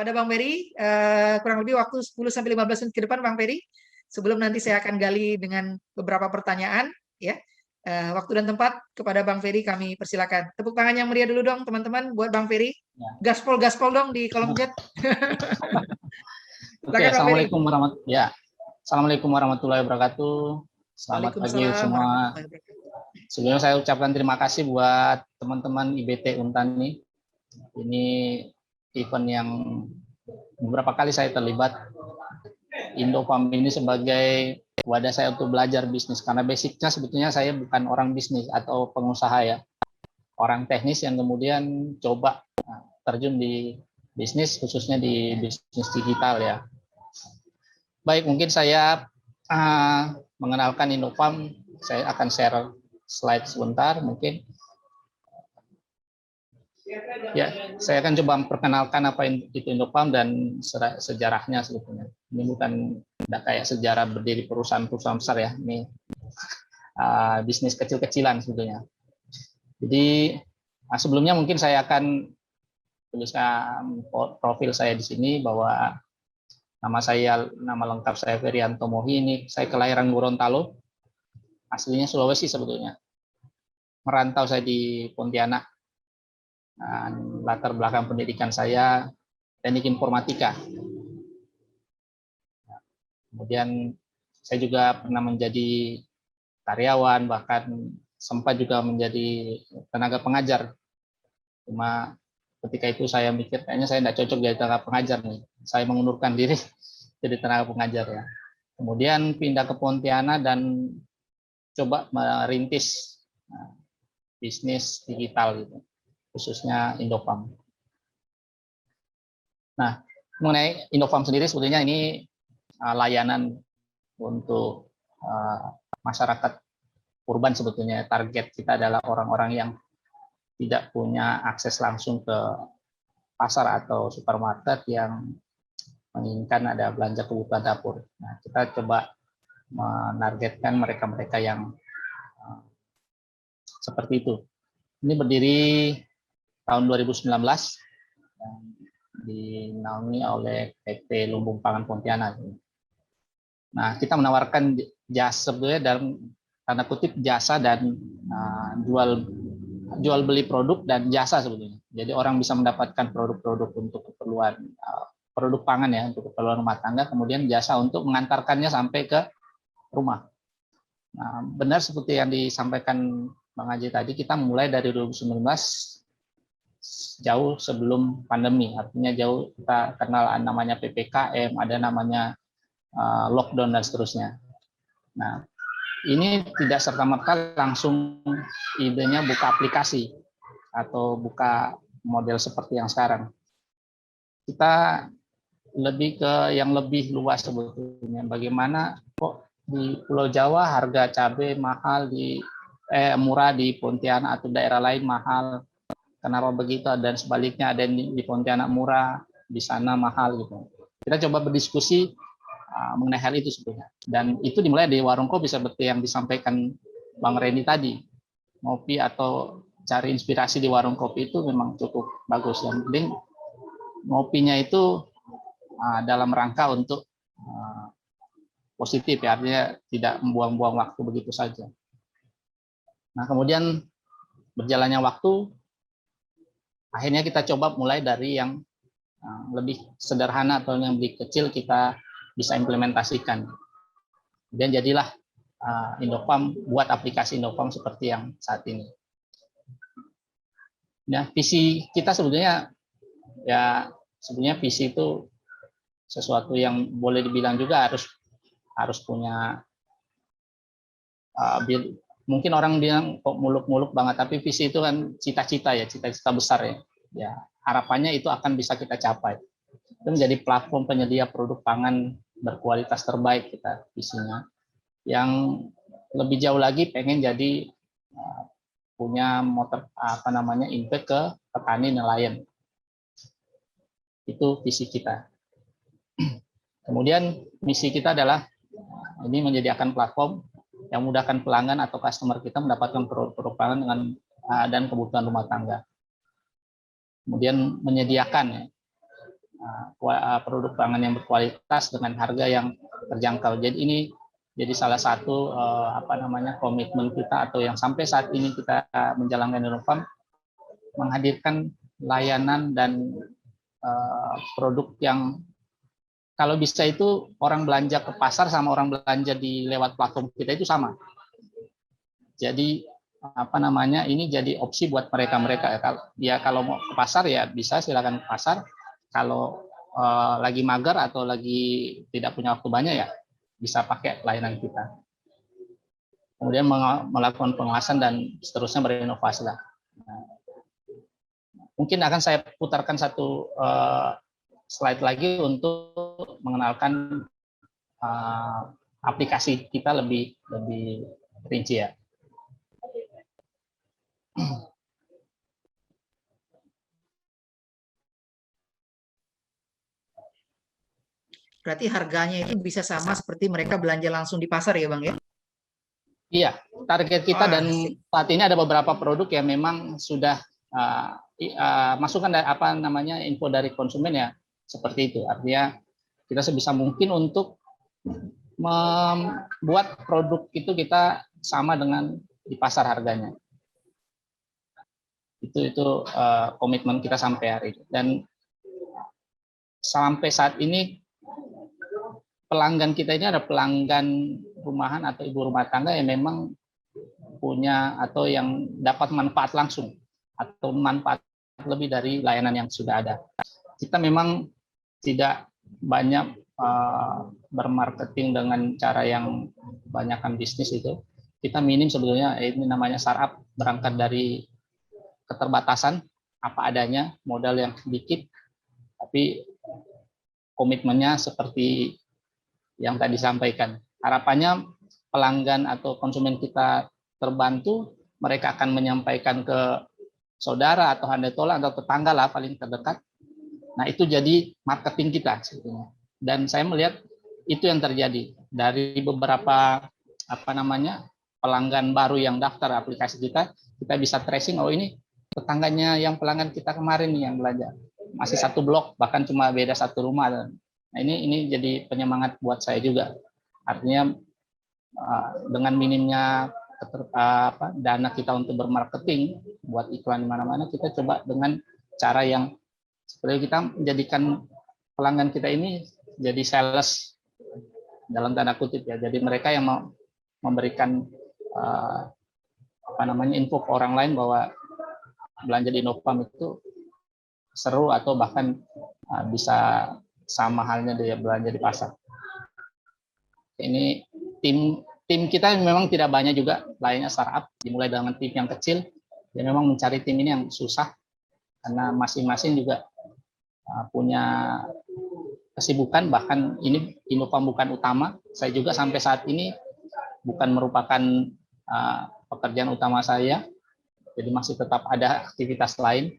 kepada Bang Peri, kurang lebih waktu 10-15 menit ke depan Bang Peri, sebelum nanti saya akan gali dengan beberapa pertanyaan, ya. Waktu dan tempat kepada Bang Peri kami persilakan. Tepuk tangan yang meriah dulu dong teman-teman buat Bang Peri. Gaspol dong di kolom chat. Oke, Assalamualaikum warahmatullahi wabarakatuh. Selamat pagi semua. Sebelumnya saya ucapkan terima kasih buat teman-teman IBT Untani. Ini event yang beberapa kali saya terlibat. Indofam ini sebagai wadah saya untuk belajar bisnis, karena basicnya sebetulnya saya bukan orang bisnis atau pengusaha ya, orang teknis yang kemudian coba terjun di bisnis, khususnya di bisnis digital ya. Baik, mungkin saya mengenalkan Indofam. Saya akan share slide sebentar mungkin. Ya, saya akan coba memperkenalkan apa itu Indofam dan sejarahnya sebetulnya. Ini bukan kayak sejarah berdiri perusahaan-perusahaan besar ya. Ini bisnis kecil-kecilan sebetulnya. Jadi sebelumnya mungkin saya akan tuliskan profil saya di sini bahwa nama lengkap saya Ferianto Mohi. Ini saya kelahiran Gorontalo, aslinya Sulawesi sebetulnya. Merantau saya di Pontianak. Dan latar belakang pendidikan saya teknik informatika. Kemudian saya juga pernah menjadi karyawan, bahkan sempat juga menjadi tenaga pengajar. Cuma ketika itu saya mikir kayaknya saya tidak cocok jadi tenaga pengajar nih. Saya mengundurkan diri jadi tenaga pengajar ya. Kemudian pindah ke Pontianak dan coba merintis bisnis digital gitu, khususnya Indofam. Nah, mengenai Indofam sendiri sebetulnya ini layanan untuk masyarakat urban sebetulnya. Target kita adalah orang-orang yang tidak punya akses langsung ke pasar atau supermarket yang menginginkan ada belanja kebutuhan dapur. Nah, kita coba menargetkan mereka-mereka yang seperti itu. Ini berdiri tahun 2019 yang dinaungi oleh PT Lumbung Pangan Pontianak. Nah, kita menawarkan jasa sebetulnya dalam tanda kutip jasa dan jual beli produk dan jasa sebetulnya. Jadi orang bisa mendapatkan produk-produk untuk keperluan produk pangan ya, untuk keperluan rumah tangga, kemudian jasa untuk mengantarkannya sampai ke rumah. Nah, benar seperti yang disampaikan Bang Haji tadi, kita mulai dari 2019 jauh sebelum pandemi, artinya jauh kita kenal namanya PPKM, ada namanya lockdown dan seterusnya. Nah, ini tidak serta-merta langsung idenya buka aplikasi atau buka model seperti yang sekarang. Kita lebih ke yang lebih luas sebetulnya. Bagaimana kok di Pulau Jawa harga cabai mahal murah, di Pontianak atau daerah lain mahal. Kenapa begitu? Dan sebaliknya ada di Pontianak murah, di sana mahal gitu. Kita coba berdiskusi mengenai hal itu sebetulnya. Dan itu dimulai di warung kopi seperti yang disampaikan Bang Reni tadi. Ngopi atau cari inspirasi di warung kopi itu memang cukup bagus. Yang penting ngopinya itu dalam rangka untuk positif ya, artinya tidak membuang-buang waktu begitu saja. Nah, kemudian berjalannya waktu, akhirnya kita coba mulai dari yang lebih sederhana atau yang lebih kecil kita bisa implementasikan. Kemudian jadilah Indofam, buat aplikasi Indofam seperti yang saat ini. Nah, visi kita sebetulnya ya, sebenarnya visi itu sesuatu yang boleh dibilang juga harus punya mungkin orang bilang kok muluk-muluk banget, tapi visi itu kan cita-cita ya, cita-cita besar ya. Ya, harapannya itu akan bisa kita capai. Itu menjadi platform penyedia produk pangan berkualitas terbaik kita visinya. Yang lebih jauh lagi pengen jadi punya impact ke petani nelayan. Itu visi kita. Kemudian misi kita adalah ini menyediakan platform yang memudahkan pelanggan atau customer kita mendapatkan produk pangan dengan dan kebutuhan rumah tangga. Kemudian menyediakan produk pangan yang berkualitas dengan harga yang terjangkau. Jadi ini jadi salah satu komitmen kita atau yang sampai saat ini kita menjalankan Innofarm, menghadirkan layanan dan produk yang kalau bisa itu orang belanja ke pasar sama orang belanja di lewat platform kita itu sama. Jadi ini jadi opsi buat mereka ya kalau mau ke pasar ya bisa silakan ke pasar. Kalau lagi mager atau lagi tidak punya waktu banyak ya bisa pakai layanan kita. Kemudian melakukan pengawasan dan seterusnya berinovasi lah. Mungkin akan saya putarkan satu slide lagi untuk mengenalkan aplikasi kita lebih rinci ya. Berarti harganya itu bisa sama seperti mereka belanja langsung di pasar ya Bang ya? Iya, target kita dan saat ini ada beberapa produk yang memang sudah masukan dari info dari konsumen ya seperti itu. Artinya kita sebisa mungkin untuk membuat produk itu kita sama dengan di pasar harganya. Itu komitmen kita sampai hari ini. Dan sampai saat ini pelanggan kita ini ada pelanggan rumahan atau ibu rumah tangga yang memang punya atau yang dapat manfaat langsung atau manfaat lebih dari layanan yang sudah ada. Kita memang tidak banyak bermarketing dengan cara yang banyakkan bisnis itu. Kita minim sebetulnya, ini namanya startup, berangkat dari keterbatasan apa adanya, modal yang sedikit, tapi komitmennya seperti yang tadi disampaikan. Harapannya pelanggan atau konsumen kita terbantu, mereka akan menyampaikan ke saudara atau handai tolak atau tetangga lah paling terdekat. Nah itu jadi marketing kita sebetulnya. Dan saya melihat itu yang terjadi dari beberapa pelanggan baru yang daftar aplikasi kita bisa tracing, oh ini tetangganya yang pelanggan kita kemarin nih yang belanja, masih satu blok bahkan cuma beda satu rumah. Nah ini jadi penyemangat buat saya juga. Artinya dengan minimnya dana kita untuk bermarketing buat iklan di mana-mana, kita coba dengan cara yang seperti kita menjadikan pelanggan kita ini jadi sales dalam tanda kutip ya. Jadi mereka yang mau memberikan info ke orang lain bahwa belanja di Innofarm itu seru atau bahkan bisa sama halnya dia belanja di pasar. Ini tim kita memang tidak banyak juga, lainnya startup, dimulai dengan tim yang kecil. Dan memang mencari tim ini yang susah karena masing-masing juga punya kesibukan. Bahkan ini Innofarm bukan utama. Saya juga sampai saat ini bukan merupakan pekerjaan utama saya. Jadi masih tetap ada aktivitas lain,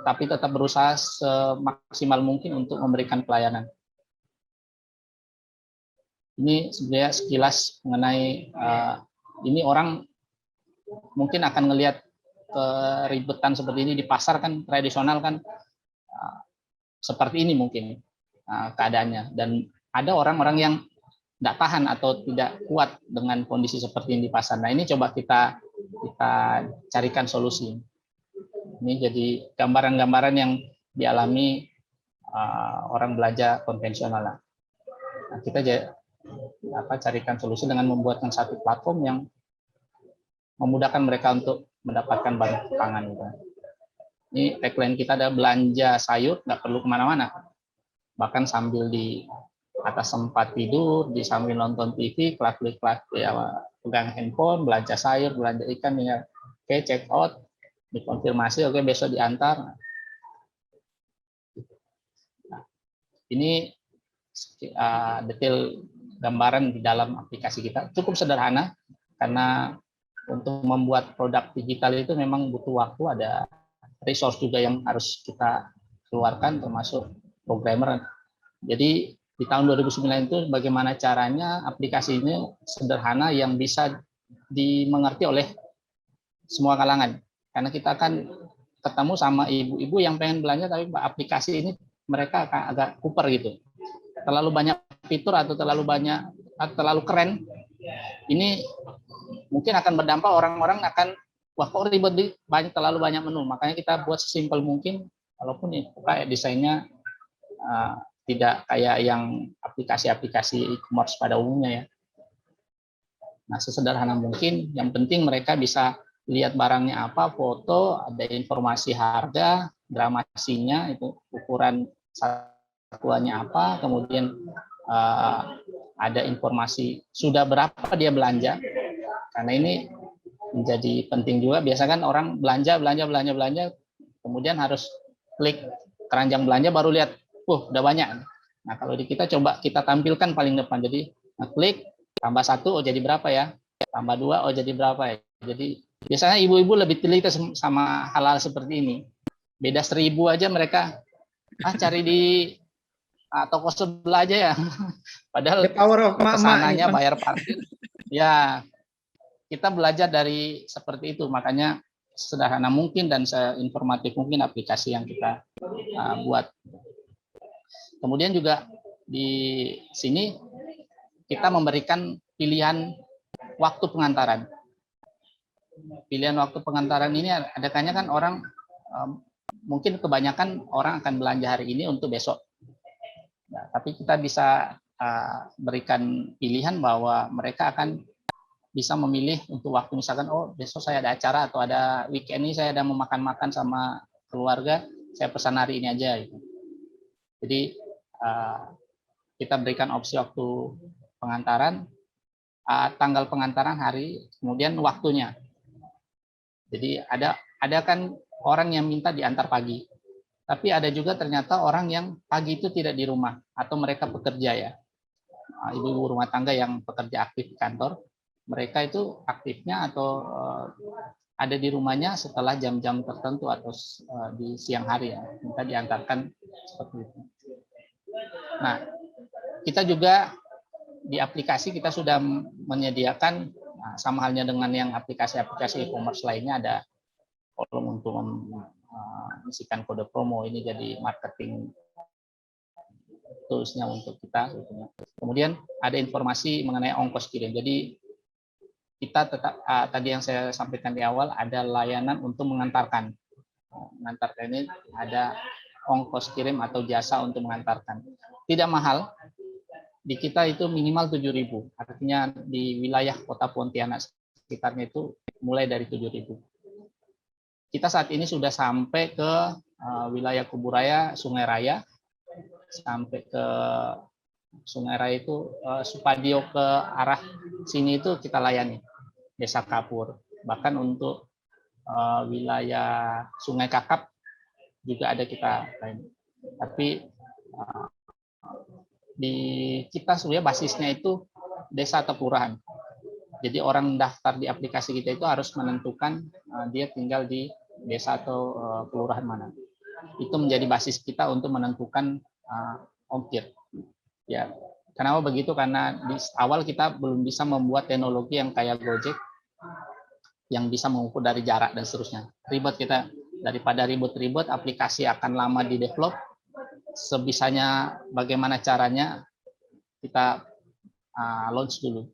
tapi tetap berusaha semaksimal mungkin untuk memberikan pelayanan. Ini sebenarnya sekilas mengenai ini orang mungkin akan melihat keribetan seperti ini di pasar kan tradisional kan seperti ini mungkin keadaannya, dan ada orang-orang yang tidak tahan atau tidak kuat dengan kondisi seperti ini di pasar. Nah ini coba kita carikan solusi. Ini jadi gambaran-gambaran yang dialami orang belanja konvensional. Nah, kita carikan solusi dengan membuatkan satu platform yang memudahkan mereka untuk mendapatkan barang pangan. Ini tagline kita ada belanja sayur nggak perlu kemana-mana, bahkan sambil di atas tempat tidur, di sambil nonton TV, klik ya, pegang handphone, belanja sayur, belanja ikan, ya, oke, check out, dikonfirmasi, oke, besok diantar. Nah, ini detail gambaran di dalam aplikasi kita. Cukup sederhana, karena untuk membuat produk digital itu memang butuh waktu, ada resource juga yang harus kita keluarkan, termasuk programmer. Jadi di tahun 2009 itu bagaimana caranya aplikasi ini sederhana yang bisa dimengerti oleh semua kalangan. Karena kita akan ketemu sama ibu-ibu yang pengen belanja tapi aplikasi ini mereka akan agak kuper gitu. Terlalu banyak fitur atau terlalu keren, ini mungkin akan berdampak orang-orang akan, wah kok ribet, terlalu banyak menu. Makanya kita buat sesimpel mungkin, walaupun kayak desainnya tidak kayak yang aplikasi-aplikasi e-commerce pada umumnya ya. Nah, sesederhana mungkin, yang penting mereka bisa lihat barangnya apa, foto, ada informasi harga, gramasinya, itu ukuran satuannya apa, kemudian ada informasi sudah berapa dia belanja, karena ini menjadi penting juga. Biasa kan orang belanja, kemudian harus klik keranjang belanja baru lihat, udah banyak. Nah, kalau di kita coba kita tampilkan paling depan, jadi klik, tambah 1, oh jadi berapa ya, tambah 2, oh jadi berapa ya. Jadi biasanya ibu-ibu lebih teliti sama hal-hal seperti ini. Beda 1.000 aja mereka cari di toko sebelah aja ya. Padahal kesananya bayar parkir. Ya, kita belajar dari seperti itu. Makanya sederhana mungkin dan seinformatif mungkin aplikasi yang kita buat. Kemudian juga di sini kita memberikan pilihan waktu pengantaran. Pilihan waktu pengantaran ini adanya kan orang, mungkin kebanyakan orang akan belanja hari ini untuk besok. Nah, tapi kita bisa berikan pilihan bahwa mereka akan bisa memilih untuk waktu, misalkan, oh besok saya ada acara atau ada weekend ini saya ada mau makan-makan sama keluarga, saya pesan hari ini aja. Gitu. Jadi kita berikan opsi waktu pengantaran, tanggal pengantaran hari, kemudian waktunya. Jadi ada kan orang yang minta diantar pagi, tapi ada juga ternyata orang yang pagi itu tidak di rumah atau mereka bekerja ya, ibu-ibu rumah tangga yang bekerja aktif di kantor, mereka itu aktifnya atau ada di rumahnya setelah jam-jam tertentu atau di siang hari ya, minta diantarkan seperti itu. Nah, kita juga di aplikasi kita sudah menyediakan, sama halnya dengan yang aplikasi-aplikasi e-commerce lainnya, ada kolom untuk mengisikan kode promo. Ini jadi marketing toolsnya untuk kita. Kemudian ada informasi mengenai ongkos kirim. Jadi kita tetap, tadi yang saya sampaikan di awal, ada layanan untuk mengantarkan. Mengantarkan ini ada ongkos kirim atau jasa untuk mengantarkan. Tidak mahal. Di kita itu minimal 7.000, artinya di wilayah kota Pontianak sekitarnya itu mulai dari 7.000. Kita saat ini sudah sampai ke wilayah Kuburaya, Sungai Raya, sampai ke Sungai Raya itu Supadio ke arah sini itu kita layani, Desa Kapur. Bahkan untuk wilayah Sungai Kakap juga ada kita layani. Tapi di kita sebenarnya basisnya itu desa atau kelurahan. Jadi orang daftar di aplikasi kita itu harus menentukan dia tinggal di desa atau kelurahan mana. Itu menjadi basis kita untuk menentukan ongkir. Ya, kenapa begitu? Karena di awal kita belum bisa membuat teknologi yang kayak Gojek yang bisa mengukur dari jarak dan seterusnya. Ribet kita, daripada ribet-ribet aplikasi akan lama di develop. Sebisanya bagaimana caranya kita launch dulu.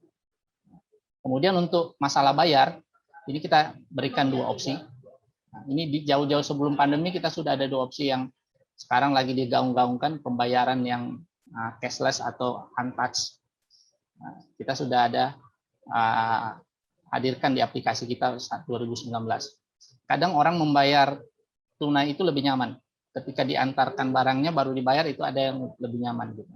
Kemudian untuk masalah bayar, ini kita berikan 2 opsi. Nah, ini jauh-jauh sebelum pandemi kita sudah ada 2 opsi yang sekarang lagi digaung-gaungkan, pembayaran yang cashless atau untouched. Nah, kita sudah ada hadirkan di aplikasi kita saat 2019. Kadang orang membayar tunai itu lebih nyaman. Ketika diantarkan barangnya baru dibayar, itu ada yang lebih nyaman gitu.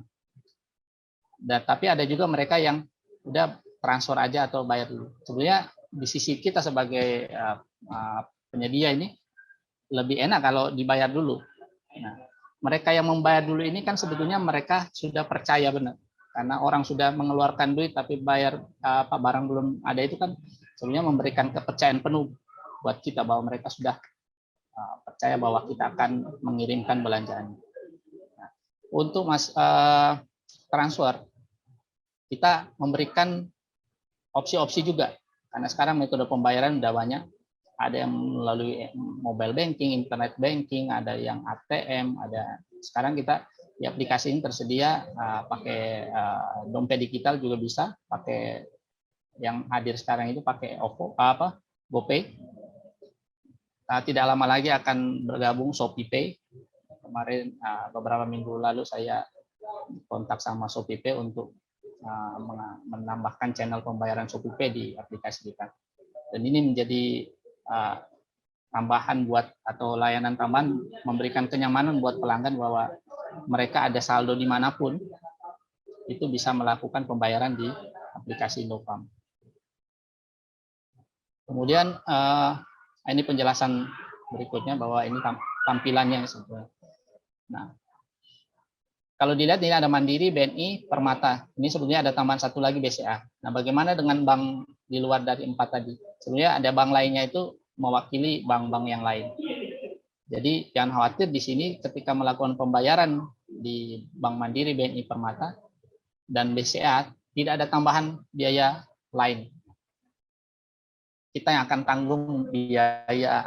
Dan tapi ada juga mereka yang udah transfer aja atau bayar dulu. Sebenarnya di sisi kita sebagai penyedia ini lebih enak kalau dibayar dulu. Nah, mereka yang membayar dulu ini kan sebetulnya mereka sudah percaya benar. Karena orang sudah mengeluarkan duit tapi bayar barang belum ada, itu kan sebenarnya memberikan kepercayaan penuh buat kita bahwa mereka sudah percaya bahwa kita akan mengirimkan belanjaan. Nah, untuk transfer, kita memberikan opsi-opsi juga, karena sekarang metode pembayaran udah banyak. ada yang melalui mobile banking, internet banking, ada yang ATM, ada sekarang kita di aplikasi ini tersedia pakai dompet digital juga bisa, pakai yang hadir sekarang itu pakai GoPay. Tidak lama lagi akan bergabung ShopeePay. Kemarin beberapa minggu lalu saya kontak sama ShopeePay untuk menambahkan channel pembayaran ShopeePay di aplikasi kita. Dan ini menjadi tambahan buat atau layanan tambahan, memberikan kenyamanan buat pelanggan bahwa mereka ada saldo dimanapun itu bisa melakukan pembayaran di aplikasi Indofarm. Kemudian ini penjelasan berikutnya bahwa ini tampilannya sebetulnya. Nah, kalau dilihat ini ada Mandiri, BNI, Permata. Ini sebetulnya ada tambahan satu lagi BCA. Nah, bagaimana dengan bank di luar dari 4 tadi? Sebenarnya ada bank lainnya itu mewakili bank-bank yang lain. Jadi jangan khawatir di sini ketika melakukan pembayaran di Bank Mandiri, BNI, Permata, dan BCA tidak ada tambahan biaya lain. Kita yang akan tanggung biaya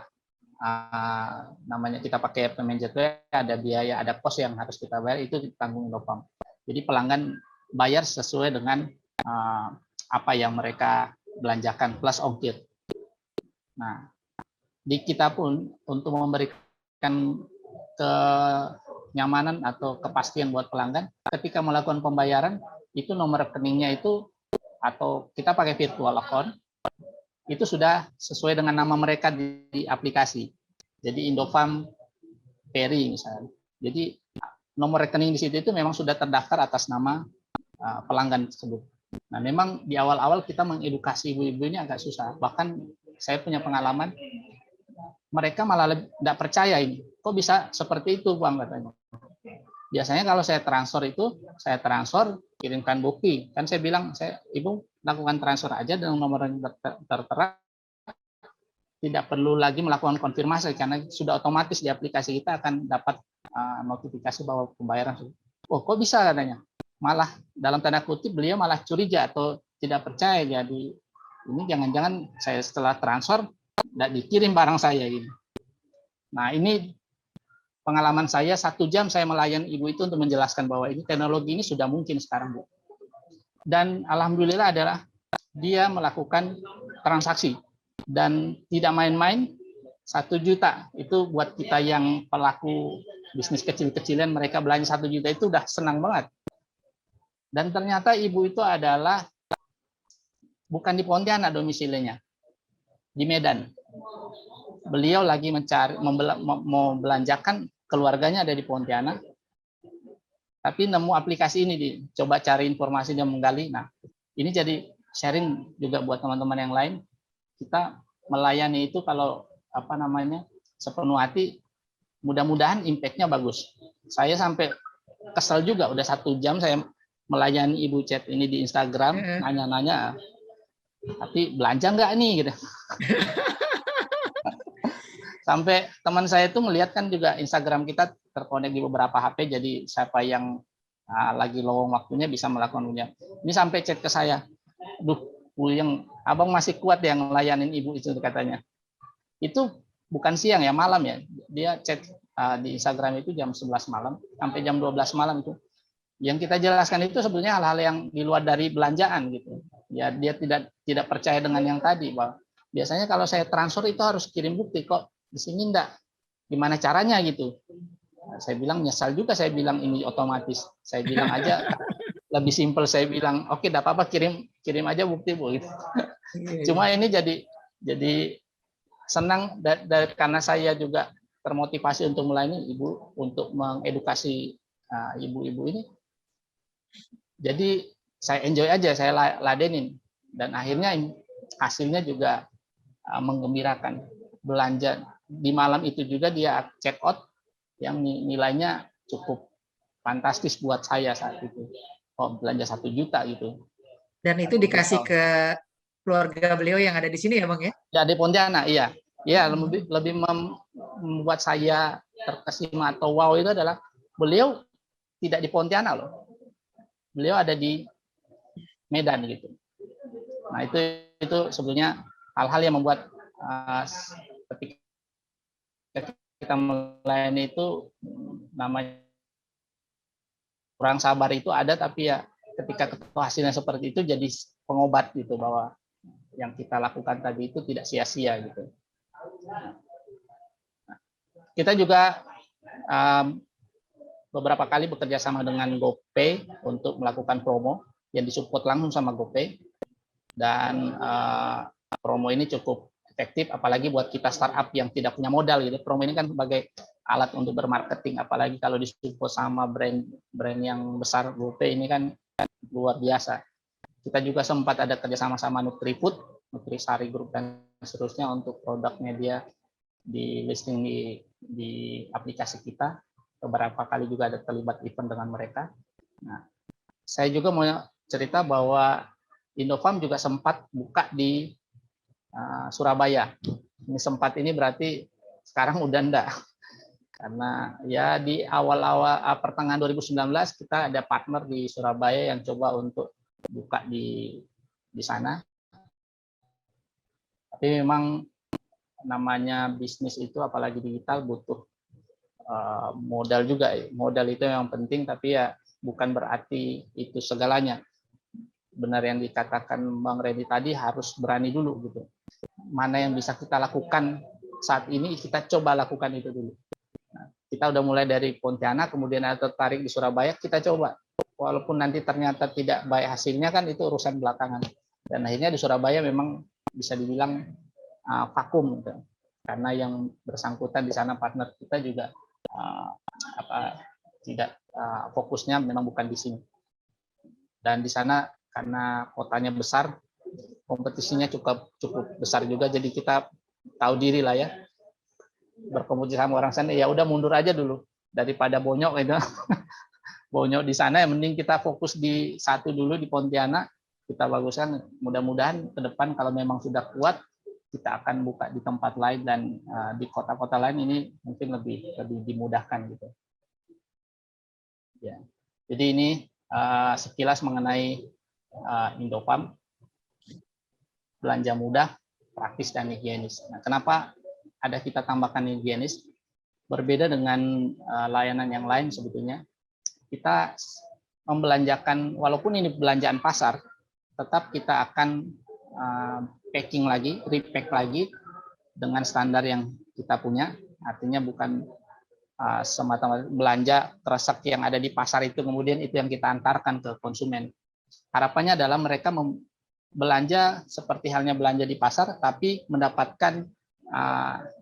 namanya kita pakai payment gateway, ada biaya, ada cost yang harus kita bayar, itu ditanggung Indofarm. Jadi pelanggan bayar sesuai dengan apa yang mereka belanjakan plus ongkir. Nah, di kita pun untuk memberikan kenyamanan atau kepastian buat pelanggan, ketika melakukan pembayaran itu nomor rekeningnya itu atau kita pakai virtual account itu sudah sesuai dengan nama mereka di aplikasi. Jadi Indofarm Peri misalnya. Jadi nomor rekening di situ itu memang sudah terdaftar atas nama pelanggan tersebut. Nah, memang di awal-awal kita mengedukasi ibu-ibu ini agak susah. Bahkan saya punya pengalaman, mereka malah tidak percaya ini. Kok bisa seperti itu, Bang, katanya. Biasanya kalau saya transfer, kirimkan bukti. Kan saya bilang, Ibu lakukan transfer aja dengan nomor yang tertera, tidak perlu lagi melakukan konfirmasi karena sudah otomatis di aplikasi kita akan dapat notifikasi bahwa pembayaran. Oh, kok bisa katanya? Malah dalam tanda kutip beliau malah curiga atau tidak percaya. Jadi ini jangan-jangan saya setelah transfer tidak dikirim barang saya ini. Nah, ini pengalaman saya 1 jam saya melayani ibu itu untuk menjelaskan bahwa ini teknologi ini sudah mungkin sekarang, Bu. Dan alhamdulillah adalah dia melakukan transaksi dan tidak main-main. 1 juta itu buat kita yang pelaku bisnis kecil-kecilan, mereka belanja 1 juta itu udah senang banget. Dan ternyata ibu itu adalah bukan di Pontianak domisilinya, di Medan. Beliau lagi mau belanjakan, keluarganya ada di Pontianak, tapi nemu aplikasi ini, coba cari informasi dan menggali. Nah, ini jadi sharing juga buat teman-teman yang lain. Kita melayani itu kalau sepenuh hati, mudah-mudahan impact-nya bagus. Saya sampai kesel juga, udah 1 jam saya melayani ibu chat ini di Instagram, nanya-nanya, tapi belanja nggak nih gitu. Sampai teman saya itu melihat kan juga Instagram kita terkonek di beberapa HP, jadi siapa yang lagi lowong waktunya bisa melakukannya. Ini sampai chat ke saya, yang abang masih kuat yang layanin ibu itu katanya. Itu bukan siang ya, malam ya. Dia chat di Instagram itu jam 11 malam sampai jam 12 malam itu. Yang kita jelaskan itu sebenarnya hal-hal yang di luar dari belanjaan gitu. Ya, dia tidak percaya dengan yang tadi, bahwa biasanya kalau saya transfer itu harus kirim bukti, kok di sini enggak. Gimana caranya gitu. Nah, saya bilang nyesal juga, saya bilang ini otomatis. Saya bilang aja lebih simpel, saya bilang oke, enggak apa-apa, kirim aja bukti, Bu gitu. Cuma ini jadi senang karena saya juga termotivasi untuk melayani ibu, untuk mengedukasi ibu-ibu ini. Jadi saya enjoy aja, saya ladenin, dan akhirnya hasilnya juga menggembirakan. Belanja di malam itu juga dia check out yang nilainya cukup fantastis buat saya saat itu. Belanja 1 juta gitu. Dan itu dikasih ke keluarga beliau yang ada di sini ya, Bang ya? Ya, di Pontianak, iya. Ya, lebih membuat saya terkesima atau wow itu adalah beliau tidak di Pontianak loh. Beliau ada di Medan gitu. Nah, itu sebetulnya hal-hal yang membuat kita melayani itu namanya kurang sabar itu ada, tapi ya ketika ketemu hasilnya seperti itu jadi pengobat gitu, bahwa yang kita lakukan tadi itu tidak sia-sia gitu. Kita juga beberapa kali bekerja sama dengan GoPay untuk melakukan promo yang disupport langsung sama GoPay, dan promo ini cukup efektif, apalagi buat kita startup yang tidak punya modal gitu. Promo ini kan sebagai alat untuk bermarketing, apalagi kalau disupport sama brand yang besar. GoPay ini kan luar biasa. Kita juga sempat ada kerjasama sama Nutrifood, Nutrisari Group dan seterusnya untuk produknya dia di listing di aplikasi kita. Beberapa kali juga ada terlibat event dengan mereka. Nah, saya juga mau cerita bahwa Indofarm juga sempat buka di Surabaya. Ini sempat ini berarti sekarang udah enggak. Karena ya di awal-awal pertengahan 2019 kita ada partner di Surabaya yang coba untuk buka di sana. Tapi memang namanya bisnis itu apalagi digital butuh modal juga. Modal itu yang penting, tapi ya bukan berarti itu segalanya. Benar yang dikatakan Bang Reddy tadi, harus berani dulu gitu. Mana yang bisa kita lakukan saat ini, kita coba lakukan itu dulu. Nah, kita udah mulai dari Pontianak, kemudian ada tertarik di Surabaya, kita coba. Walaupun nanti ternyata tidak baik hasilnya, kan itu urusan belakangan. Dan akhirnya di Surabaya memang bisa dibilang vakum gitu. Karena yang bersangkutan di sana partner kita juga tidak fokusnya memang bukan di sini. Dan di sana karena kotanya besar, kompetisinya cukup besar juga, jadi kita tahu diri lah ya, berkompetisi sama orang sana, ya udah mundur aja dulu daripada bonyok gitu. Bonyok di sana, yang mending kita fokus di satu dulu di Pontianak, kita baguskan. Mudah-mudahan ke depan kalau memang sudah kuat, kita akan buka di tempat lain, dan di kota-kota lain ini mungkin lebih dimudahkan gitu. Ya. Jadi ini sekilas mengenai Indofarm, belanja mudah, praktis dan higienis. Nah, kenapa ada kita tambahkan higienis? Berbeda dengan layanan yang lain sebetulnya, kita membelanjakan, walaupun ini belanjaan pasar, tetap kita akan packing lagi, repack lagi dengan standar yang kita punya. Artinya bukan semata-mata belanja kresek yang ada di pasar itu kemudian itu yang kita antarkan ke konsumen. Harapannya adalah mereka belanja seperti halnya belanja di pasar, tapi mendapatkan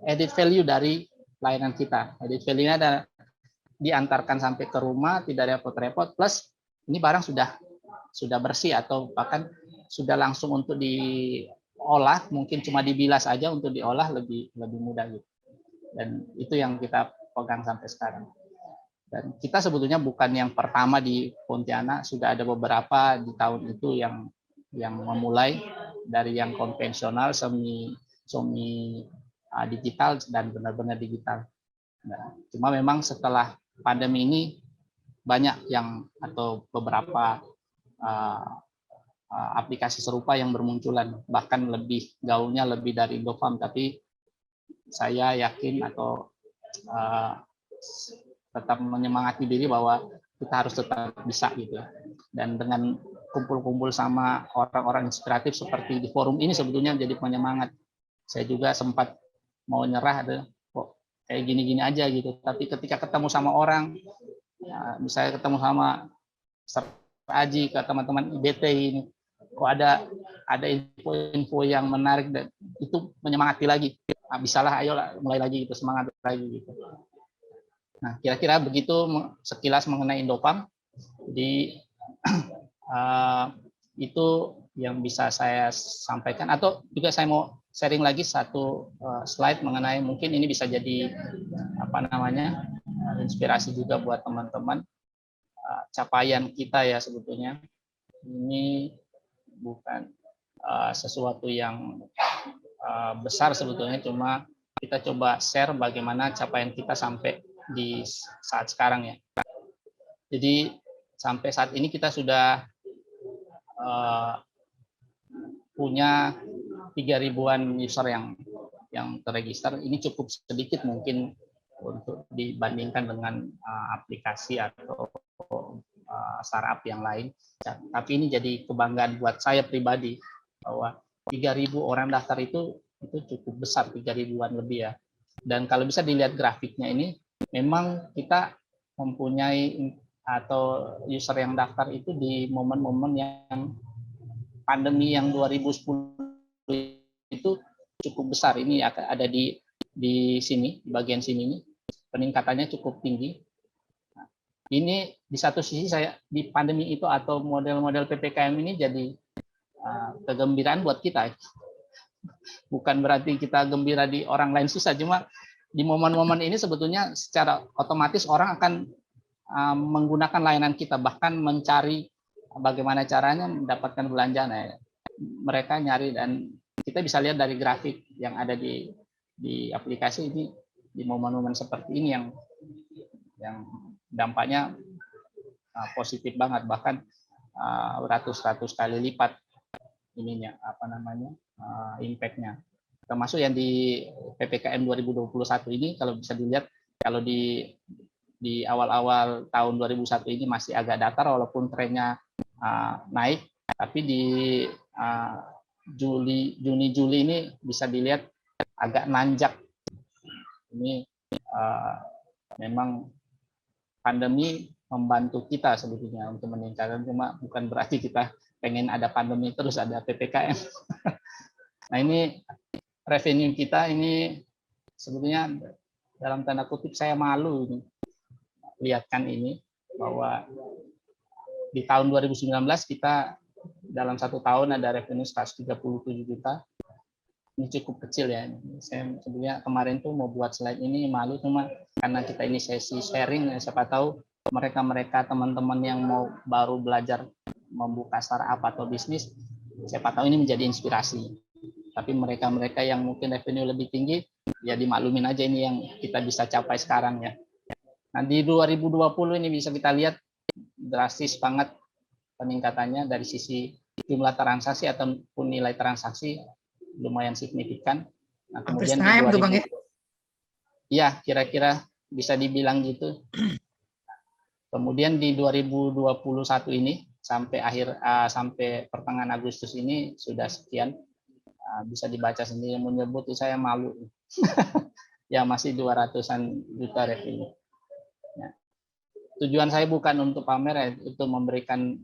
added value dari layanan kita. Added value-nya ada diantarkan sampai ke rumah, tidak repot-repot, plus ini barang sudah bersih atau bahkan sudah langsung untuk diolah, mungkin cuma dibilas aja, untuk diolah lebih mudah gitu. Dan itu yang kita pegang sampai sekarang. Dan kita sebetulnya bukan yang pertama di Pontianak, sudah ada beberapa di tahun itu yang memulai dari yang konvensional, semi digital dan benar-benar digital. Nah, cuma memang setelah pandemi ini banyak yang atau beberapa aplikasi serupa yang bermunculan, bahkan lebih gaulnya lebih dari Indofarm, tapi saya yakin atau tetap menyemangati diri bahwa kita harus tetap bisa gitu. Dan dengan kumpul-kumpul sama orang-orang inspiratif seperti di forum ini sebetulnya jadi penyemangat. Saya juga sempat mau nyerah, kok kayak gini-gini aja gitu. Tapi ketika ketemu sama orang, misalnya ketemu sama Aji, ke teman-teman IBT ini, kok ada info-info yang menarik, dan itu menyemangati lagi. Bisalah, ayolah mulai lagi gitu, semangat lagi gitu. Nah, kira-kira begitu sekilas mengenai Indofarm. Jadi itu yang bisa saya sampaikan, atau juga saya mau sharing lagi satu slide mengenai, mungkin ini bisa jadi inspirasi juga buat teman-teman. Capaian kita ya sebetulnya ini bukan sesuatu yang besar sebetulnya, cuma kita coba share bagaimana capaian kita sampai di saat sekarang ya. Jadi sampai saat ini kita sudah punya 3.000-an user yang terregister. Ini cukup sedikit mungkin untuk dibandingkan dengan aplikasi atau startup yang lain. Tapi ini jadi kebanggaan buat saya pribadi bahwa 3.000 orang daftar itu cukup besar, 3.000-an lebih ya. Dan kalau bisa dilihat grafiknya ini, memang kita mempunyai atau user yang daftar itu di momen-momen yang pandemi yang 2010 itu cukup besar. Ini ada di sini, di bagian sini ini peningkatannya cukup tinggi. Ini di satu sisi saya di pandemi itu atau model-model PPKM ini jadi kegembiraan buat kita. Bukan berarti kita gembira di orang lain susah, cuma di momen-momen ini sebetulnya secara otomatis orang akan menggunakan layanan kita, bahkan mencari bagaimana caranya mendapatkan belanjaan. Mereka nyari, dan kita bisa lihat dari grafik yang ada di aplikasi ini, di momen-momen seperti ini yang dampaknya positif banget, bahkan ratus-ratus kali lipat ininya impact-nya. Termasuk yang di PPKM 2021 ini, kalau bisa dilihat, kalau di awal-awal tahun 2001 ini masih agak datar walaupun trennya naik, tapi di Juni-Juli ini bisa dilihat agak nanjak. Ini memang pandemi membantu kita sebetulnya untuk meningkatkan, cuma bukan berarti kita pengen ada pandemi terus ada PPKM. Nah, ini revenue kita ini sebetulnya dalam tanda kutip saya malu ini lihatkan ini, bahwa di tahun 2019 kita dalam 1 tahun ada revenue 137 juta. Ini cukup kecil ya. Saya sebenarnya kemarin tuh mau buat slide ini malu, cuma karena kita ini sesi sharing, siapa tahu mereka teman-teman yang mau baru belajar membuka startup atau bisnis, siapa tahu ini menjadi inspirasi. Tapi mereka yang mungkin revenue lebih tinggi, ya dimaklumin aja ini yang kita bisa capai sekarang ya. Nah, di 2020 ini bisa kita lihat drastis banget peningkatannya dari sisi jumlah transaksi ataupun nilai transaksi lumayan signifikan. Nah, kemudian di 2000, Bang, ya? Ya, kira-kira bisa dibilang gitu. Kemudian di 2021 ini sampai pertengahan Agustus ini sudah sekian. Bisa dibaca sendiri, menyebut saya malu. Ya, masih 200-an juta revenue. Ya. Tujuan saya bukan untuk pamer ya, itu memberikan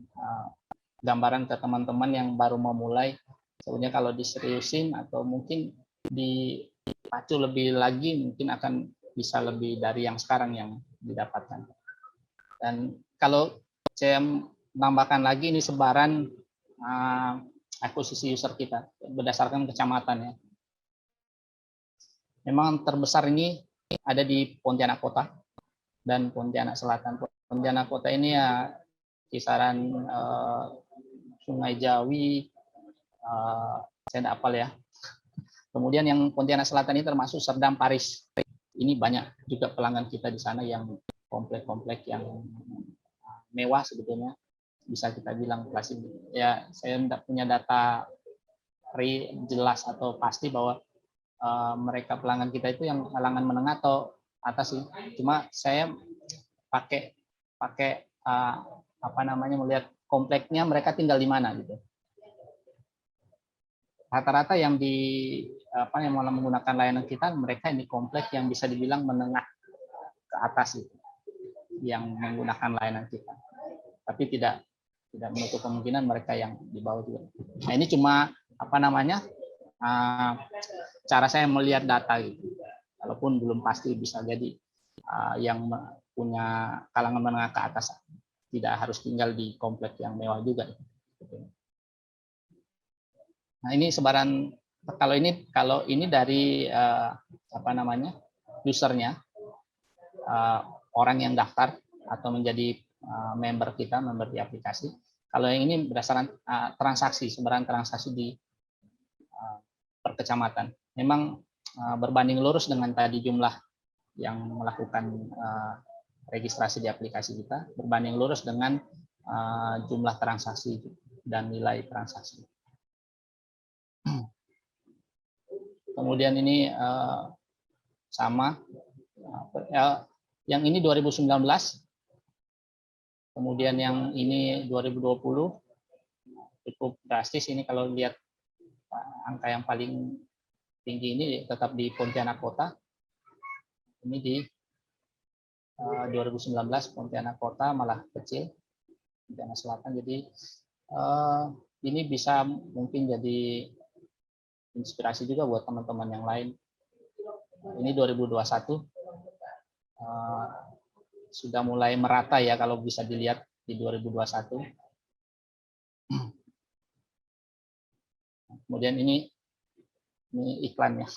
gambaran ke teman-teman yang baru memulai. Sebenarnya kalau diseriusin atau mungkin dipacu lebih lagi, mungkin akan bisa lebih dari yang sekarang yang didapatkan. Dan kalau saya menambahkan lagi, ini sebaran akuisisi user kita berdasarkan kecamatan ya. Memang terbesar ini ada di Pontianak Kota dan Pontianak Selatan. Pontianak Kota ini ya kisaran Sungai Jawi, saya tidak hafal ya. Kemudian yang Pontianak Selatan ini termasuk Serdang Paris. Ini banyak juga pelanggan kita di sana yang komplek-komplek yang mewah sebetulnya, bisa kita bilang klasik. Ya, saya tidak punya data jelas atau pasti bahwa mereka pelanggan kita itu yang kalangan menengah atau atas sih. Cuma saya pakai melihat kompleknya mereka tinggal di mana gitu. Rata-rata yang yang mau menggunakan layanan kita, mereka ini komplek yang bisa dibilang menengah ke atas itu, yang menggunakan layanan kita. Tapi tidak menutup kemungkinan mereka yang di bawah juga. Nah, ini cuma cara saya melihat data gitu. Walaupun belum pasti, bisa jadi yang punya kalangan menengah ke atas tidak harus tinggal di komplek yang mewah juga. Nah, ini sebaran, kalau ini dari usernya, orang yang daftar atau menjadi member kita, member di aplikasi. Kalau yang ini berdasarkan transaksi, sebaran transaksi di per kecamatan. Memang berbanding lurus dengan tadi jumlah yang melakukan registrasi di aplikasi kita, berbanding lurus dengan jumlah transaksi dan nilai transaksi. Kemudian ini sama Yang ini 2019, kemudian yang ini 2020, cukup drastis ini kalau lihat angka yang paling tinggi ini tetap di Pontianak Kota. Ini di 2019 Pontianak Kota malah kecil, Pontianak Selatan. Jadi ini bisa mungkin jadi inspirasi juga buat teman-teman yang lain. Ini 2021 sudah mulai merata ya kalau bisa dilihat di 2021. Kemudian ini iklannya.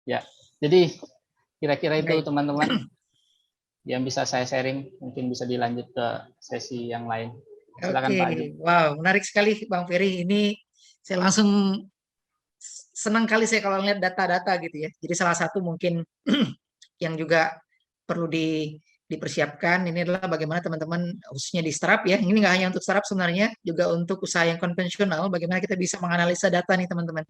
Ya, jadi kira-kira itu teman-teman yang bisa saya sharing, mungkin bisa dilanjut ke sesi yang lain. Silakan Pak Aju. Wow, menarik sekali Bang Ferry. Ini saya langsung senang kali saya kalau lihat data-data gitu ya. Jadi salah satu mungkin yang juga perlu dipersiapkan ini adalah bagaimana teman-teman khususnya di startup ya. Ini nggak hanya untuk startup sebenarnya, juga untuk usaha yang konvensional. Bagaimana kita bisa menganalisa data nih teman-teman.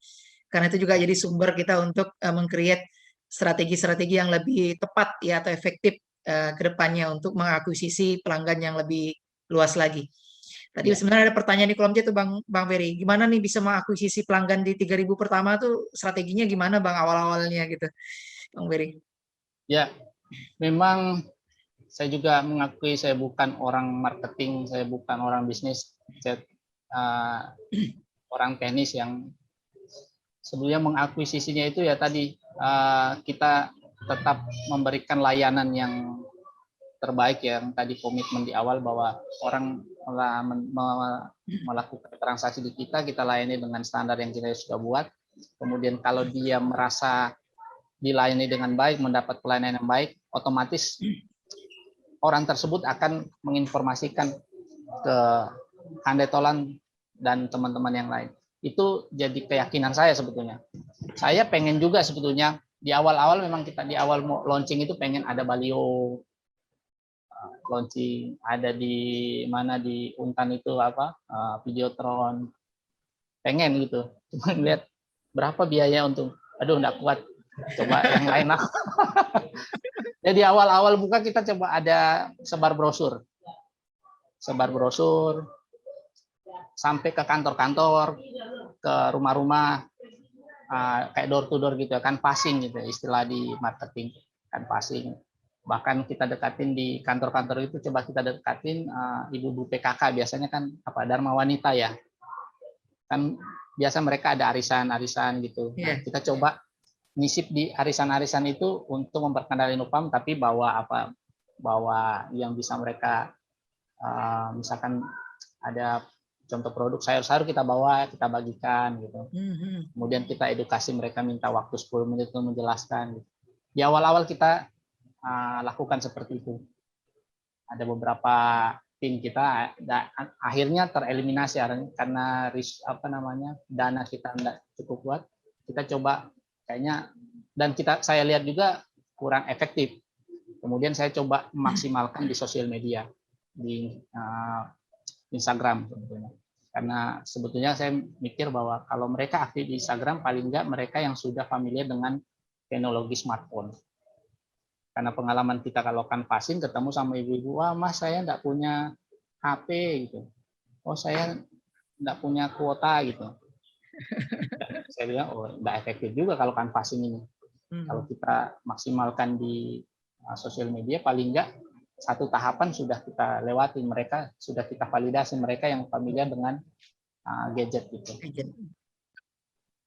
Karena itu juga jadi sumber kita untuk meng-create strategi-strategi yang lebih tepat ya atau efektif ke depannya untuk mengakuisisi pelanggan yang lebih luas lagi. Tadi sebenarnya ada pertanyaan di kolom chat tuh Bang Ferry, gimana nih bisa mengakuisisi pelanggan di 3.000 pertama tuh strateginya gimana Bang awal-awalnya gitu, Bang Ferry? Ya, memang saya juga mengakui saya bukan orang marketing, saya bukan orang bisnis, saya orang teknis yang sebelumnya mengakuisisinya itu ya tadi kita tetap memberikan layanan yang terbaik yang tadi komitmen di awal bahwa orang melakukan transaksi di kita layani dengan standar yang kita sudah buat. Kemudian kalau dia merasa dilayani dengan baik, mendapat pelayanan yang baik, otomatis orang tersebut akan menginformasikan ke Handai Tolan dan teman-teman yang lain. Itu jadi keyakinan saya sebetulnya. Saya pengen juga sebetulnya di awal-awal memang kita di awal launching itu pengen ada Balio, launching ada di mana di Untan itu apa Videotron, pengen gitu. Cuma lihat berapa biaya untuk, aduh nggak kuat, coba yang lain lah. Jadi awal-awal buka kita coba ada sebar brosur sampai ke kantor-kantor, ke rumah-rumah, kayak door to door gitu kan, passing gitu istilah di marketing kan, passing. Bahkan kita dekatin di kantor-kantor itu, coba kita dekatin ibu-ibu PKK, biasanya kan apa Dharma Wanita ya kan, biasa mereka ada arisan gitu. Nah, kita coba nyisip di arisan-arisan itu untuk memperkenalkan Inupam, tapi bawa yang bisa mereka misalkan ada contoh produk sayur-sayur kita bawa, kita bagikan gitu. Kemudian kita edukasi mereka, minta waktu 10 menit untuk menjelaskan gitu. Di awal-awal kita lakukan seperti itu. Ada beberapa tim kita akhirnya tereliminasi karena dana kita tidak cukup kuat. Kita coba kayaknya, dan saya lihat juga kurang efektif. Kemudian saya coba memaksimalkan di sosial media, di Instagram sebetulnya. Karena sebetulnya saya mikir bahwa kalau mereka aktif di Instagram, paling enggak mereka yang sudah familiar dengan teknologi smartphone. Karena pengalaman kita kalau canvassing ketemu sama ibu-ibu, wah mas saya enggak punya HP gitu. Oh saya enggak punya kuota gitu. Saya bilang, oh enggak efektif juga kalau canvassing ini. Kalau kita maksimalkan di sosial media, paling enggak satu tahapan sudah kita lewati, mereka sudah kita validasi, mereka yang familiar dengan gadget gitu.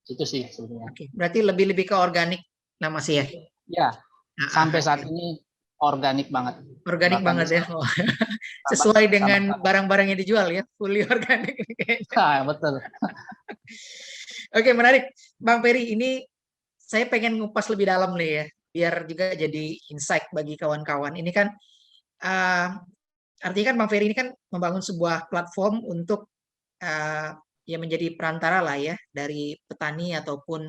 Itu sih sebenarnya. Oke, berarti lebih ke organik nama sih ya? Ya, sampai saat ini organik banget. Organik banget ya. Sesuai dengan barang-barang yang dijual ya, fully organik. Betul. Oke, menarik. Bang Ferry, ini saya pengen ngupas lebih dalam nih ya, biar juga jadi insight bagi kawan-kawan. Ini kan artinya kan Bang Ferry ini kan membangun sebuah platform untuk ya menjadi perantara lah ya dari petani ataupun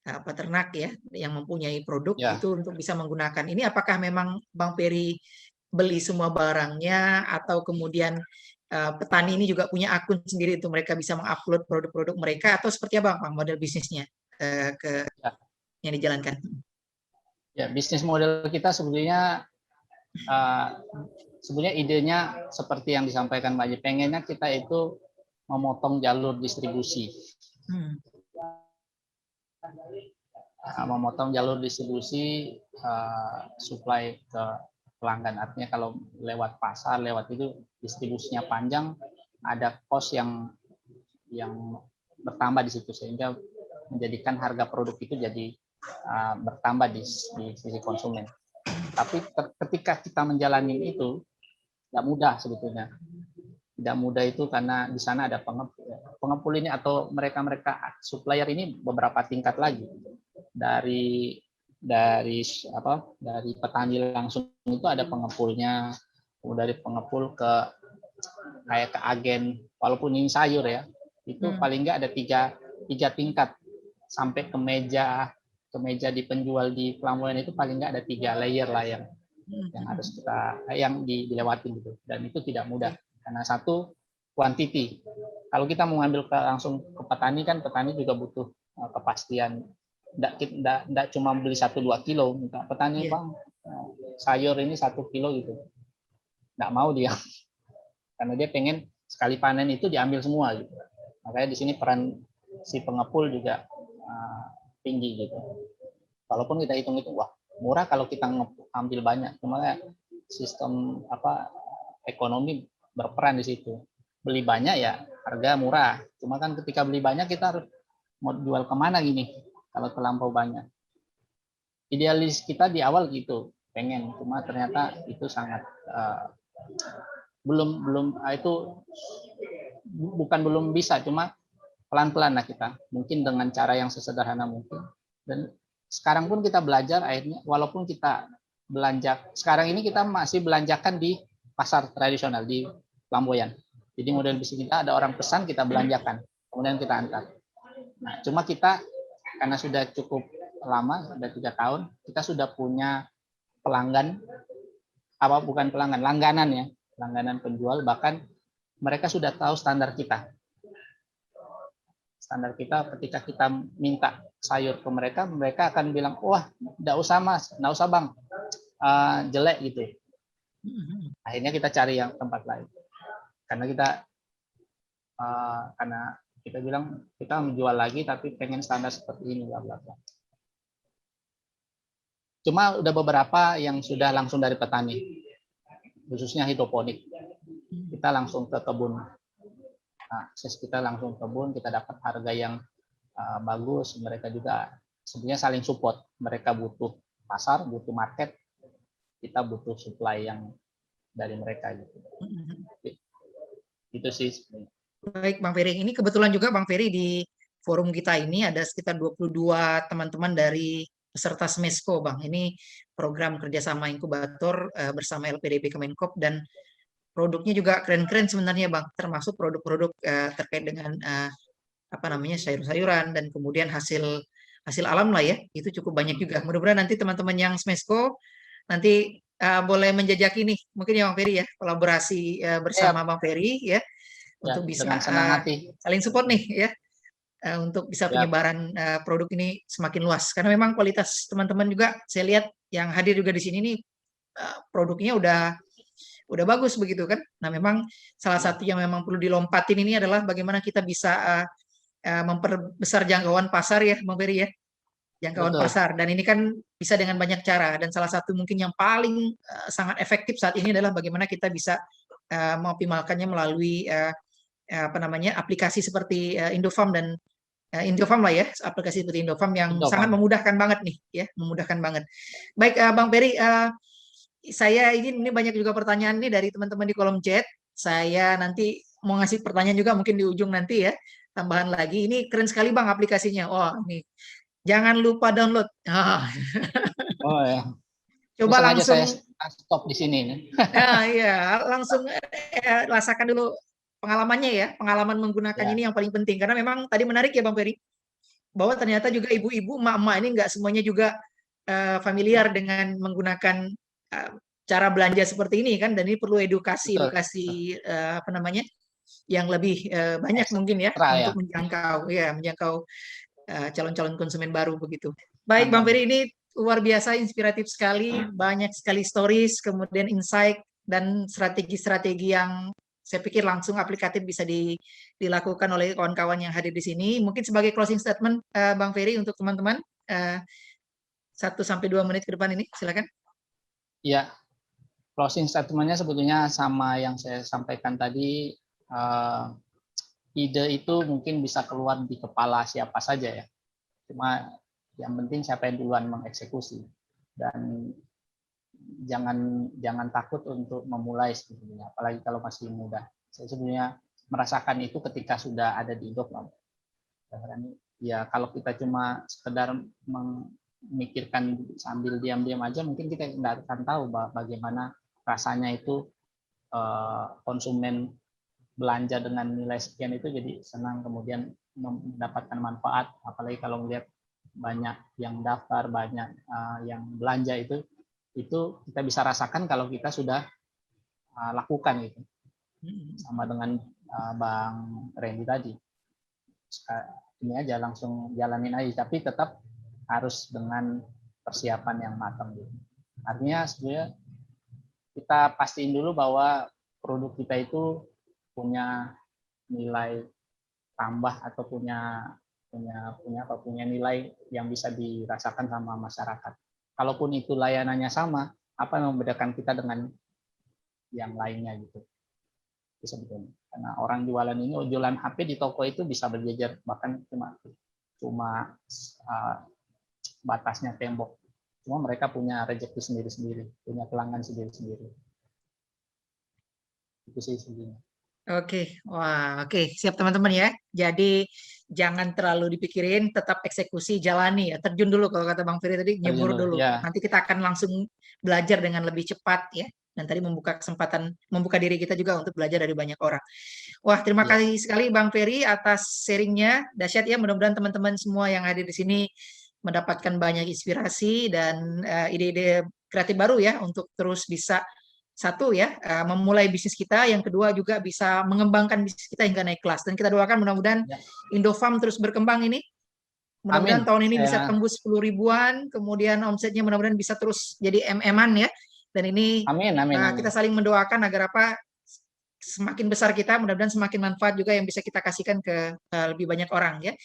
peternak ya yang mempunyai produk itu untuk bisa menggunakan. Ini apakah memang Bang Ferry beli semua barangnya atau kemudian petani ini juga punya akun sendiri untuk mereka bisa mengupload produk-produk mereka, atau seperti apa Bang model bisnisnya yang dijalankan? Ya, bisnis model kita sebenarnya idenya seperti yang disampaikan Mbak Ji, pengennya kita itu memotong jalur distribusi. Memotong jalur distribusi supply ke pelanggan. Artinya kalau lewat pasar, lewat itu distribusinya panjang, ada cost yang bertambah di situ, sehingga menjadikan harga produk itu jadi bertambah di sisi konsumen. Tapi ketika kita menjalani itu tidak mudah sebetulnya. Tidak mudah itu karena di sana ada pengepul ini, atau mereka supplier ini beberapa tingkat lagi. Dari petani langsung itu ada pengepulnya, dari pengepul ke kayak ke agen, walaupun ini sayur ya, itu paling nggak ada tiga tingkat sampai ke meja di penjual di Pelabuhan itu paling nggak ada 3 layer lah yang harus yang dilewati gitu, dan itu tidak mudah karena satu quantity. Kalau kita mau ngambil langsung ke petani kan, petani juga butuh kepastian. Nggak cuma beli 1-2 kilo, minta petani Bang sayur ini 1 kilo gitu, nggak mau dia karena dia pengen sekali panen itu diambil semua gitu. Makanya di sini peran si pengepul juga tinggi gitu. Walaupun kita hitung wah murah kalau kita ambil banyak, cuma sistem ekonomi berperan di situ. Beli banyak ya harga murah, cuma kan ketika beli banyak kita harus mau jual kemana gini kalau terlampau banyak. Idealis kita di awal gitu, pengen, cuma ternyata itu sangat belum bisa, cuma pelan-pelan lah kita, mungkin dengan cara yang sesederhana mungkin. Dan sekarang pun kita belajar akhirnya, walaupun kita belanja sekarang ini kita masih belanjakan di pasar tradisional di Lamboyan. Jadi model bisnis kita ada orang pesan, kita belanjakan, kemudian kita antar. Nah, cuma kita karena sudah cukup lama, sudah 3 tahun, kita sudah punya pelanggan, langganan ya, langganan penjual, bahkan mereka sudah tahu standar kita. Standar kita ketika kita minta sayur ke mereka, mereka akan bilang, wah, enggak usah Mas, enggak usah Bang, jelek gitu. Akhirnya kita cari yang tempat lain. Karena kita bilang kita menjual lagi tapi pengen standar seperti ini, bla bla bla. Cuma udah beberapa yang sudah langsung dari petani, khususnya hidroponik. Kita langsung ke kebun. Akses kita langsung ke kebun, kita dapat harga yang bagus. Mereka juga sebenarnya saling support. Mereka butuh pasar, butuh market, kita butuh supply yang dari mereka gitu. Itu sih sebenarnya. Baik Bang Ferry, ini kebetulan juga Bang Ferry di forum kita ini ada sekitar 22 teman-teman dari peserta SMESCO Bang. Ini program kerjasama inkubator bersama LPDP Kemenkop, dan produknya juga keren-keren sebenarnya Bang, termasuk produk-produk terkait dengan sayur-sayuran, dan kemudian hasil alam lah ya, itu cukup banyak juga. Mudah-mudahan nanti teman-teman yang SMESCO nanti boleh menjajaki nih, mungkin ya Bang Ferry ya, kolaborasi bersama Bang Ferry ya, untuk bisa saling support nih ya, untuk bisa penyebaran produk ini semakin luas. Karena memang kualitas teman-teman juga saya lihat yang hadir juga di sini nih, produknya udah bagus begitu kan. Nah memang salah satu yang memang perlu dilompatin ini adalah bagaimana kita bisa memperbesar jangkauan pasar ya Bang Ferry ya, jangkauan pasar. Dan ini kan bisa dengan banyak cara, dan salah satu mungkin yang paling sangat efektif saat ini adalah bagaimana kita bisa mengoptimalkannya melalui aplikasi seperti Indofarm dan Indofarm lah ya, aplikasi seperti Indofarm yang sangat memudahkan banget nih ya, memudahkan banget. Baik Bang Ferry, saya ini banyak juga pertanyaan nih dari teman-teman di kolom chat. Saya nanti mau ngasih pertanyaan juga mungkin di ujung nanti ya, tambahan lagi. Ini keren sekali Bang aplikasinya. Oh, ini jangan lupa download. Oh ya. Coba langsung saya stop di sini nih. Ya, langsung rasakan dulu pengalamannya ya, pengalaman menggunakannya ini yang paling penting. Karena memang tadi menarik ya Bang Ferry, bahwa ternyata juga ibu-ibu, emak-emak ini nggak semuanya juga familiar dengan menggunakan cara belanja seperti ini kan, dan ini perlu edukasi yang lebih banyak mungkin ya, untuk menjangkau calon-calon konsumen baru begitu. Baik Bang Ferry, ini luar biasa, inspiratif sekali, banyak sekali stories, kemudian insight, dan strategi-strategi yang saya pikir langsung aplikatif bisa dilakukan oleh kawan-kawan yang hadir di sini. Mungkin sebagai closing statement, Bang Ferry, untuk teman-teman, 1-2 menit ke depan ini, silakan. Ya, closing statement-nya sebetulnya sama yang saya sampaikan tadi. Ide itu mungkin bisa keluar di kepala siapa saja ya. Cuma yang penting siapa yang duluan mengeksekusi, dan jangan takut untuk memulai sebetulnya, apalagi kalau masih muda. Saya sebenarnya merasakan itu ketika sudah ada di Indofam. Ya kalau kita cuma sekedar memikirkan sambil diam-diam aja, mungkin kita tidak akan tahu bagaimana rasanya itu konsumen belanja dengan nilai sekian itu jadi senang, kemudian mendapatkan manfaat, apalagi kalau melihat banyak yang daftar, banyak yang belanja, itu kita bisa rasakan kalau kita sudah lakukan itu. Sama dengan Bang Randy tadi, ini aja langsung jalanin aja, tapi tetap harus dengan persiapan yang matang gitu. Artinya sebenarnya kita pastiin dulu bahwa produk kita itu punya nilai tambah atau punya nilai yang bisa dirasakan sama masyarakat. Kalaupun itu layanannya sama, apa yang membedakan kita dengan yang lainnya gitu. Itu sebetulnya. Karena orang jualan ini, jualan HP di toko itu bisa berjejer, bahkan cuma batasnya tembok. Cuma mereka punya rezeki sendiri-sendiri, punya pelanggan sendiri-sendiri. Itu sih sebenarnya. Oke, wah, oke, siap teman-teman ya. Jadi jangan terlalu dipikirin, tetap eksekusi, jalani ya. Terjun dulu kalau kata Bang Ferry tadi, nyebur dulu. Ya. Nanti kita akan langsung belajar dengan lebih cepat ya. Dan tadi membuka kesempatan, membuka diri kita juga untuk belajar dari banyak orang. Wah, terima kasih sekali Bang Ferry atas sharingnya. Dahsyat ya, mudah-mudahan teman-teman semua yang hadir di sini mendapatkan banyak inspirasi dan ide-ide kreatif baru ya untuk terus bisa, satu ya, memulai bisnis kita, yang kedua juga bisa mengembangkan bisnis kita hingga naik kelas. Dan kita doakan mudah-mudahan Indofarm terus berkembang ini. Mudah-mudahan tahun ini bisa tembus 10 ribuan, kemudian omsetnya mudah-mudahan bisa terus jadi MM-an ya. Dan ini kita saling mendoakan agar apa, semakin besar kita, mudah-mudahan semakin manfaat juga yang bisa kita kasihkan ke lebih banyak orang ya.